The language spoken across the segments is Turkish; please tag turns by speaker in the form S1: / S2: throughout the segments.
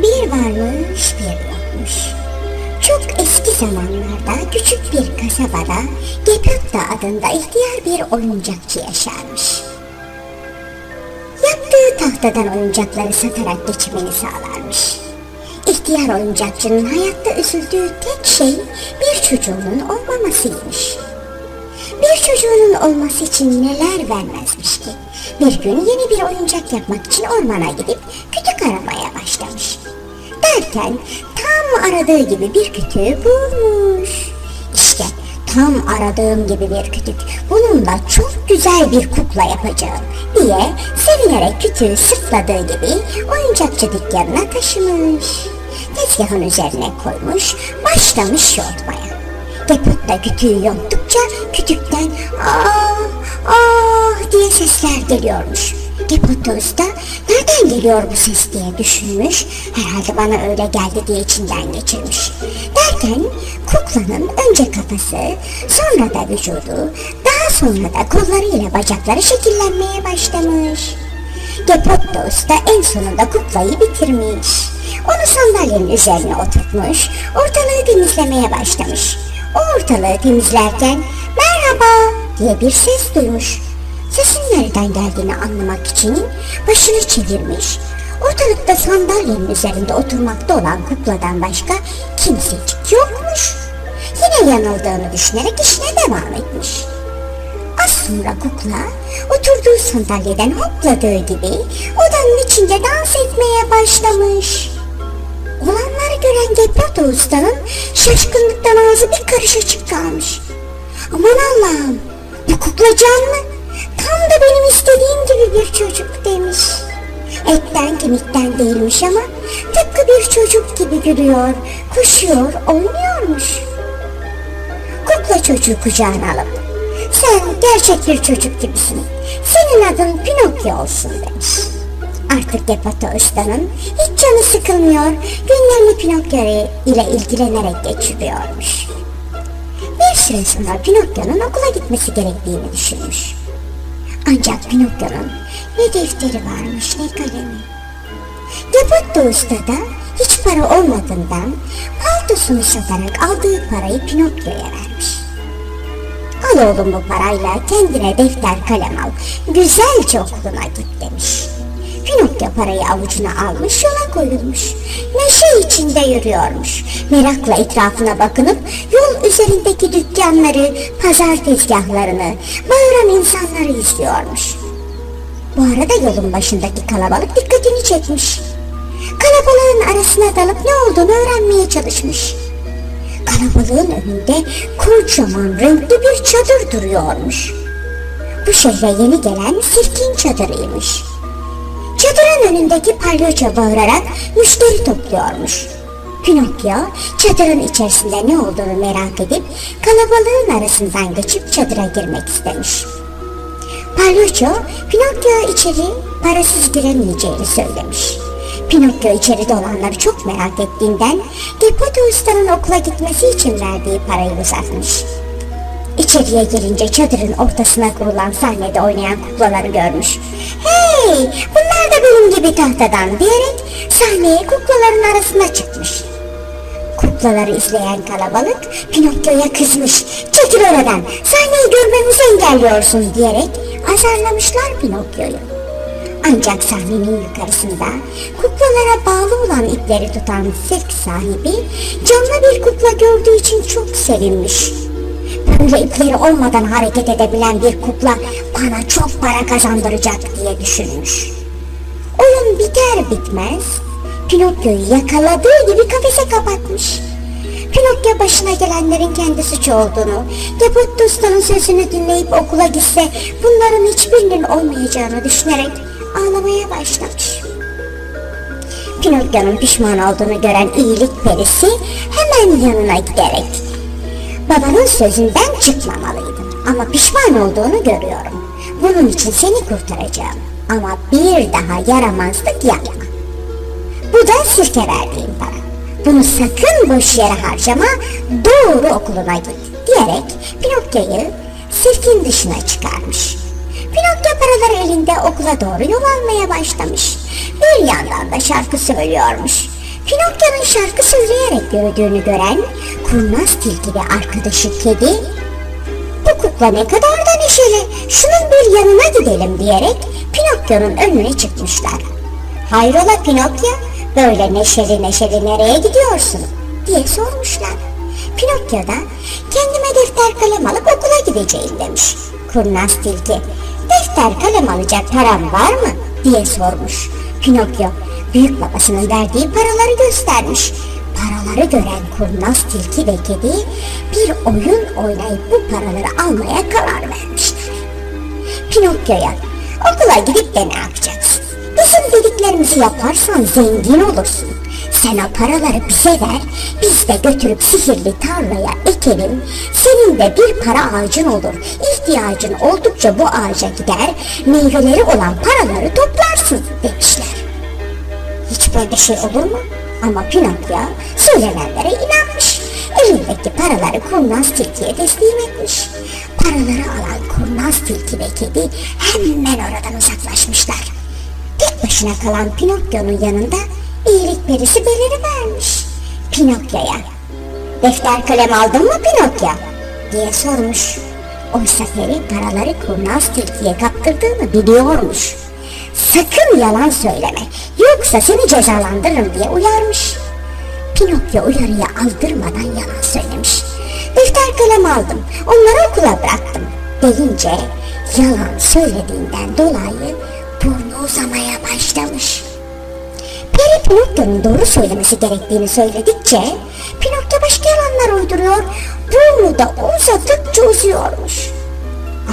S1: Bir varmış bir yokmuş. Çok eski zamanlarda küçük bir kasabada Gepetto adında ihtiyar bir oyuncakçı yaşarmış. Yaptığı tahtadan oyuncakları satarak geçimini sağlarmış. İhtiyar oyuncakçının hayatta üzüldüğü tek şey bir çocuğunun olmamasıymış. Bir çocuğunun olması için neler vermezmiş ki? Bir gün yeni bir oyuncak yapmak için ormana gidip kütük aramaya başlamış. Derken tam aradığı gibi bir kütüğü bulmuş. İşte tam aradığım gibi bir kütük, bununla çok güzel bir kukla yapacağım diye sevinerek kütüğü sırtladığı gibi oyuncakçı dükkanına taşımış. Tezgahın üzerine koymuş, başlamış yoğurtmaya. Gepetto kütüğü yonttukça kütükten ah ah diye sesler geliyormuş. Gepetto Usta nereden geliyor bu ses diye düşünmüş, herhalde bana öyle geldi diye içinden geçirmiş. Derken kuklanın önce kafası, sonra da vücudu, daha sonra da kollarıyla bacakları şekillenmeye başlamış. Gepetto Usta en sonunda kuklayı bitirmiş. Onu sandalyenin üzerine oturtmuş, ortalığı temizlemeye başlamış. O ortalığı temizlerken merhaba diye bir ses duymuş. Sesin nereden geldiğini anlamak için başını çevirmiş. Ortalıkta sandalyenin üzerinde oturmakta olan kukladan başka kimsecik yokmuş. Yine yanıldığını düşünerek işine devam etmiş. Az sonra kukla oturduğu sandalyeden hopladığı gibi odanın içinde dans etmeye başlamış. Olanları gören Gepetto Usta'nın şaşkınlıktan ağzı bir karış açık kalmış. Aman Allah'ım, bu kukla canlı, tam da benim istediğim gibi bir çocuk demiş. Etten kemikten değilmiş ama tıpkı bir çocuk gibi gülüyor, koşuyor, oynuyormuş. Kukla çocuğu kucağına alıp, sen gerçek bir çocuk gibisin, senin adın Pinokyo olsun demiş. Artık Gepetto Usta'nın hiç canı sıkılmıyor, günlerini Pinokyo ile ilgilenerek geçiriyormuş. Bir süre sonra Pinokyo'nun okula gitmesi gerektiğini düşünmüş. Ancak Pinokyo'nun ne defteri varmış ne kalemi. Gepetto Usta da hiç para olmadığından paltosunu satarak aldığı parayı Pinokyo'ya vermiş. Al oğlum bu parayla kendine defter kalem al, güzelce okuluna git demiş. Pinokyo parayı avucuna almış, yola koyulmuş. Neşe içinde yürüyormuş. Merakla etrafına bakınıp yol üzerindeki dükkanları, pazar tezgahlarını, bağıran insanları izliyormuş. Bu arada yolun başındaki kalabalık dikkatini çekmiş. Kalabalığın arasına dalıp ne olduğunu öğrenmeye çalışmış. Kalabalığın önünde kocaman renkli bir çadır duruyormuş. Bu şehre yeni gelen sirkin çadırıymış. Çadırın önündeki palyaço bağırarak müşteri topluyormuş. Pinokyo çadırın içerisinde ne olduğunu merak edip kalabalığın arasından geçip çadıra girmek istemiş. Palyaço Pinokyo içeri parasız giremeyeceğini söylemiş. Pinokyo içeride olanları çok merak ettiğinden Gepetto Usta'nın okula gitmesi için verdiği parayı uzatmış. İçeriye girince çadırın ortasına kurulan sahnede oynayan kuklaları görmüş. Hey, bunlar da benim gibi tahtadan diyerek sahneye kuklaların arasına çıkmış. Kuklaları izleyen kalabalık Pinokyo'ya kızmış. Çekil oradan, sahneyi görmemizi engelliyorsun diyerek azarlamışlar Pinokyo'yu. Ancak sahnenin yukarısında kuklalara bağlı olan ipleri tutan sirk sahibi canlı bir kukla gördüğü için çok sevinmiş. Böyle ipleri olmadan hareket edebilen bir kukla bana çok para kazandıracak diye düşünmüş. Oyun biter bitmez Pinokyo'yu yakaladığı gibi kafese kapatmış. Pinokyo başına gelenlerin kendi suçu olduğunu, Gepetto Usta'nın sözünü dinleyip okula gitse bunların hiçbirinin olmayacağını düşünerek ağlamaya başlamış. Pinokyo'nun pişman olduğunu gören iyilik perisi hemen yanına giderek babanın sözünden çıkmamalıydın ama pişman olduğunu görüyorum. Bunun için seni kurtaracağım ama bir daha yaramazlık yapma. Bu da sirke verdiğim para. Bunu sakın boş yere harcama, doğru okuluna git diyerek Pinokyo'yu sirkin dışına çıkarmış. Pinokyo paraları elinde okula doğru yol almaya başlamış. Bir yandan da şarkı söylüyormuş. Pinokyo'nun şarkı söyleyerek yürüdüğünü gören kurnaz tilki ve arkadaşı kedi, "Bu kukla ne kadar da neşeli, şunun bir yanına gidelim" diyerek Pinokyo'nun önüne çıkmışlar. "Hayrola Pinokyo, böyle neşeli neşeli nereye gidiyorsun?" diye sormuşlar. Pinokyo da "Kendime defter kalem alıp okula gideceğim" demiş. Kurnaz tilki, "Defter kalem alacak param var mı?" diye sormuş. Pinokyo büyük babasının verdiği paraları göstermiş. Paraları gören kurnaz tilki ve kedi bir oyun oynayıp bu paraları almaya karar vermişler. Pinokyo'ya "Okula gidip de ne yapacaksın? Bizim dediklerimizi yaparsan zengin olursun. Sen o paraları bize ver, biz de götürüp sihirli tarlaya ekelim. Senin de bir para ağacın olur. İhtiyacın oldukça bu ağaca gider, meyveleri olan paraları toplarsın" demişler. Hiç böyle şey olur mu? Ama Pinokyo söylenenlere inanmış. Elindeki paraları kurnaz tilkiye teslim etmiş. Paraları alan kurnaz tilki ve kedi hemen oradan uzaklaşmışlar. Tek başına kalan Pinokyo'nun yanında iyilik perisi belirivermiş. Pinokyo'ya "Defter kalem aldın mı Pinokyo?" diye sormuş. Oysa peri paraları kurnaz tilkiye kaptırdığını biliyormuş. "Sakın yalan söyleme, yoksa seni cezalandırırım" diye uyarmış. Pinokyo uyarıya aldırmadan yalan söylemiş. "Defter kalem aldım, onları okula bıraktım" deyince yalan söylediğinden dolayı burnu uzamaya başlamış. Peri Pinokyo'nun doğru söylemesi gerektiğini söyledikçe Pinokyo başka yalanlar uyduruyor, burnu da uzadıkça uzuyormuş.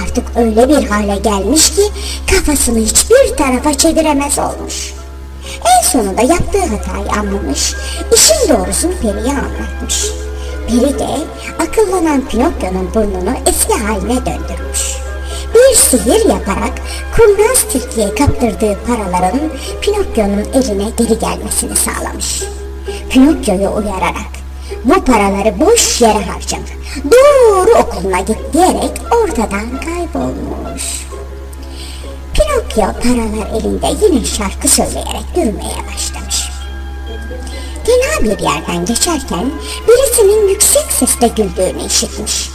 S1: Artık öyle bir hale gelmiş ki kafasını hiçbir tarafa çeviremez olmuş. En sonunda yaptığı hatayı anlamış, işin doğrusunu Peri'ye anlatmış. Peri de akıllanan Pinokyo'nun burnunu eski haline döndürmüş. Bir sihir yaparak kurnaz tilkiye kaptırdığı paraların Pinokyo'nun eline geri gelmesini sağlamış. Pinokyo'yu uyararak "Bu paraları boş yere harcama, doğru okuluna git" diyerek ortadan kaybolmuş. Pinokyo paralar elinde yine şarkı söyleyerek yürümeye başlamış. Fena bir yerden geçerken birisinin yüksek sesle güldüğünü işitmiş.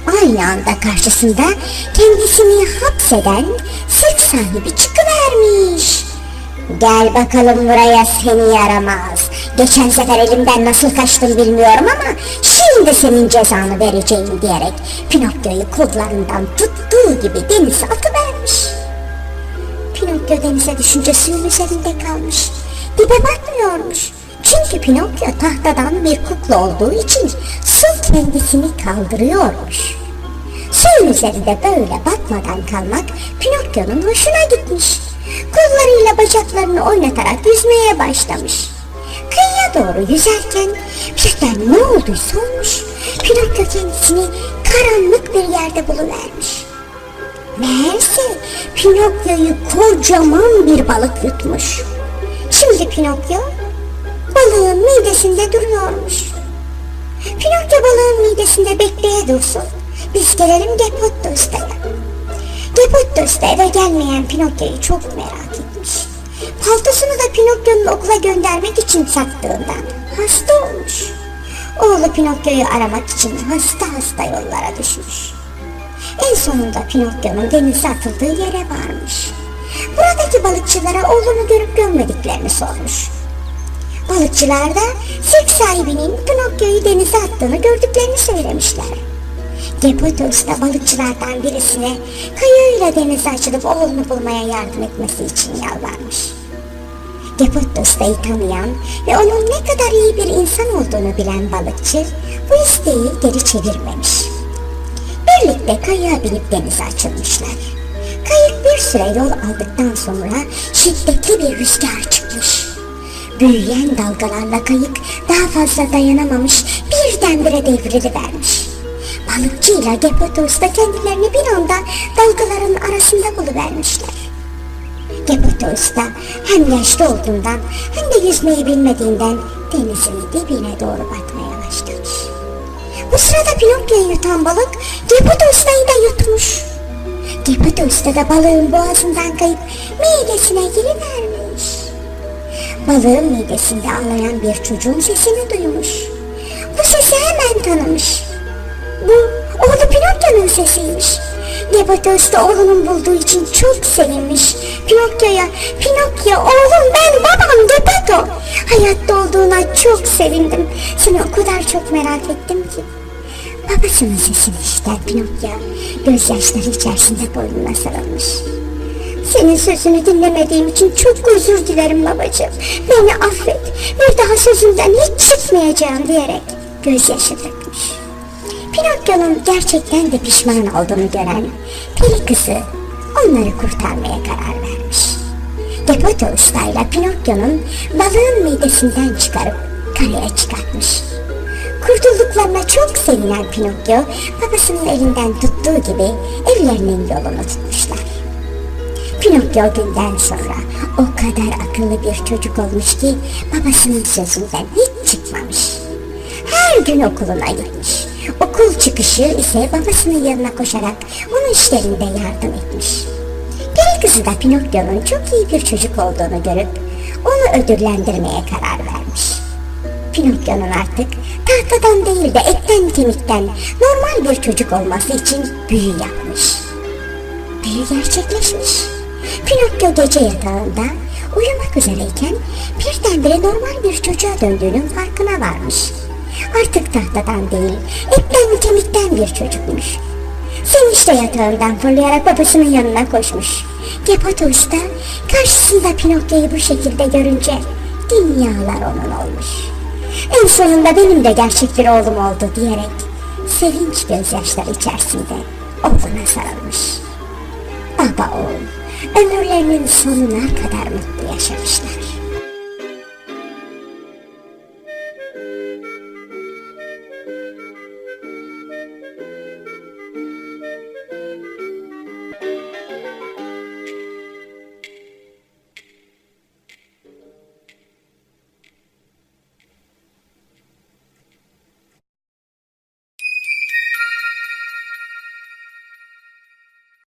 S1: Aynı anda karşısında kendisini hapseden sirk sahibi çıkıvermiş. "Gel bakalım buraya seni yaramaz. Geçen sefer elimden nasıl kaçtın bilmiyorum ama şimdi senin cezanı vereceğim" diyerek Pinokyo'yu kollarından tuttuğu gibi denize atıvermiş. Pinokyo denize düşünce suyun üzerinde kalmış. Dibe batmıyormuş. Çünkü Pinokyo tahtadan bir kukla olduğu için su kendisini kaldırıyormuş. Suyun üzerinde böyle batmadan kalmak Pinokyo'nun hoşuna gitmiş. Kollarıyla bacaklarını oynatarak yüzmeye başlamış. Kıyıya doğru yüzerken birden ne olduysa olmuş. Pinokyo kendisini karanlık bir yerde buluvermiş. Meğerse Pinokyo'yu kocaman bir balık yutmuş. Şimdi Pinokyo balığın midesinde duruyormuş. Pinokyo balığın midesinde bekleye dursun, biz gelelim Gepetto Usta'ya. Gepetto Usta eve gelmeyen Pinokyo'yu çok merak etmiş. Paltosunu da Pinokyo'nun okula göndermek için sattığından hasta olmuş. Oğlu Pinokyo'yu aramak için hasta yollara düşmüş. En sonunda Pinokyo'nun denize atıldığı yere varmış. Buradaki balıkçılara oğlunu görüp görmediklerini sormuş. Balıkçılar da sirk sahibinin Pinokyo'yu denize attığını gördüklerini söylemişler. Gepetto Usta balıkçılardan birisine kayığıyla denize açılıp oğlunu bulmaya yardım etmesi için yalvarmış. Gepetto Usta'yı tanıyan ve onun ne kadar iyi bir insan olduğunu bilen balıkçı bu isteği geri çevirmemiş. Birlikte kayığa binip denize açılmışlar. Kayık bir süre yol aldıktan sonra şiddetli bir rüzgar çıkmış. Büyüyen dalgalarla kayık daha fazla dayanamamış, birdenbire devrilivermiş. Balıkçı ile Gepetto Usta kendilerini bir anda dalgaların arasında buluvermişler. Gepetto Usta hem yaşlı olduğundan hem de yüzmeyi bilmediğinden denizin dibine doğru batmaya başlamış. Bu sırada Pinokyo'yu yutan balık Gepetto Usta'yı da yutmuş. Gepetto Usta da balığın boğazından kayıp midesine girivermiş. balığın midesinde ağlayan bir çocuğun sesini duymuş. Bu sesi hemen tanımış. Bu oğlu Pinokyo'nun sesiymiş. Gepetos da oğlunun bulduğu için çok sevinmiş. Pinokyo'ya, "Pinokyo oğlum, ben babam Gepeto. Hayatta olduğuna çok sevindim. Seni o kadar çok merak ettim ki." Babasının sesini işiten Pinokyo gözyaşları içerisinde boynuna sarılmış. "Senin sözünü dinlemediğim için çok özür dilerim babacığım. Beni affet. Bir daha sözünden hiç çıkmayacağım," diyerek gözyaşı dökmüş. Pinokyo'nun gerçekten de pişman olduğunu gören peri kızı onları kurtarmaya karar vermiş. Gepeto ustayla Pinokyo'nun balığın midesinden çıkarıp karaya çıkartmış. Kurtulduklarına çok sevinen Pinokyo, babasının elinden tuttuğu gibi evlerinin yolunu tutmuşlar. Pinokyo o günden sonra o kadar akıllı bir çocuk olmuş ki babasının sözünden hiç çıkmamış. Her gün okuluna gitmiş. Okul çıkışı ise babasının yanına koşarak onun işlerinde yardım etmiş. Peri kızı da Pinokyo'nun çok iyi bir çocuk olduğunu görüp onu ödüllendirmeye karar vermiş. Pinokyo'nun artık tahtadan değil de etten kemikten normal bir çocuk olması için büyü yapmış. Büyü gerçekleşmiş. Pinokyo gece yatağında uyumak üzereyken birdenbire normal bir çocuğa döndüğünün farkına varmış. Artık tahtadan değil, etten kemikten bir çocukmuş. Sevinçle yatağından fırlayarak babasının yanına koşmuş. Gepetos da karşısında Pinokyo'yu bu şekilde görünce dünyalar onun olmuş. En sonunda benim de gerçek bir oğlum oldu diyerek sevinç gözyaşları içerisinde oğluna sarılmış. Baba oğul ömürlerinin sonuna kadar mutlu yaşamışlar.